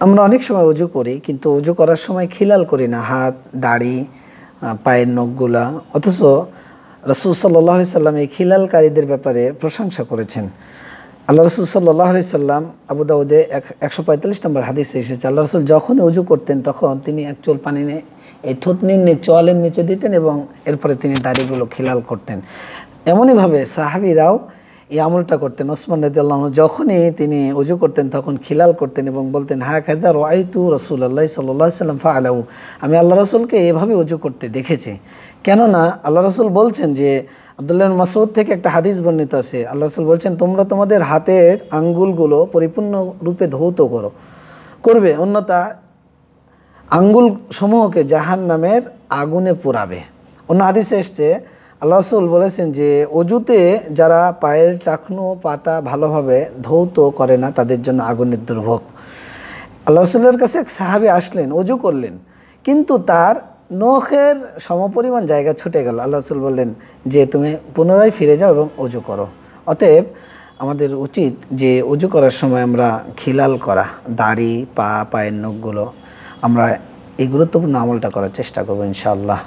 আমরা অনেক সময় অজু করি, কিন্তু অজু করার সময় খিলাল করি না, হাত, দাড়ি, পায়ের নখগুলা। অথচ রাসূল সাল্লাল্লাহু আলাইহি সাল্লাম এই খিলালকারীদের ব্যাপারে প্রশংসা করেছেন। আল্লাহ রাসূল সাল্লাল্লাহু আলাইহি সাল্লাম, আবু দাউদে 145 নম্বর হাদিসে এসেছে, আল্লাহ রাসূল যখনই অজু করতেন তখন তিনি এক চোল পানি নিয়ে এই থুতনির চোয়ালের নিচে দিতেন এবং এরপরে তিনি দাড়িগুলো খিলাল করতেন। এমনইভাবে সাহাবীরাও এই আমলটা করতেন। ওসমান রাদিয়াল্লাহু আনহু যখনই তিনি অজু করতেন তখন খিলাল করতেন এবং বলতেন, হাকাযা রাআইতু রাসূলুল্লাহ সাল্লাল্লাহু আলাইহি ওয়াসাল্লাম ফাআলাহু, আমি আল্লাহ রাসূলকে এভাবে অজু করতে দেখেছি। কেননা আল্লাহ রাসূল বলছেন যে, আব্দুল্লাহ ইবনে মাসউদ থেকে একটা হাদিস বর্ণিত আছে, আল্লাহ রাসূল বলছেন, তোমরা তোমাদের হাতের আঙ্গুলগুলো পরিপূর্ণ রূপে ধৌত করবে, অন্যথা আঙ্গুল সমূহকে জাহান্নামের আগুনে পোড়াবে। অন্য হাদিসে এসছে, আল্লাহ রাসূল বলেছেন যে অজুতে যারা পায়ের টাকনু পাতা ভালোভাবে ধৌত করে না তাদের জন্য আগুনের দুর্ভোগ। আল্লাহ রাসূলের কাছে এক সাহাবী আসলেন, অজু করলেন, কিন্তু তার নখের সমপরিমাণ জায়গা ছুটে গেল। আল্লাহ রাসূল বললেন যে তুমি পুনরায় ফিরে যাও এবং অজু করো। অতএব আমাদের উচিত যে অজু করার সময় আমরা খিলাল করা, দাড়ি, পায়ের নখগুলো, আমরা এই গুরুত্বপূর্ণ আমলটা করার চেষ্টা করবো ইনশাআল্লাহ।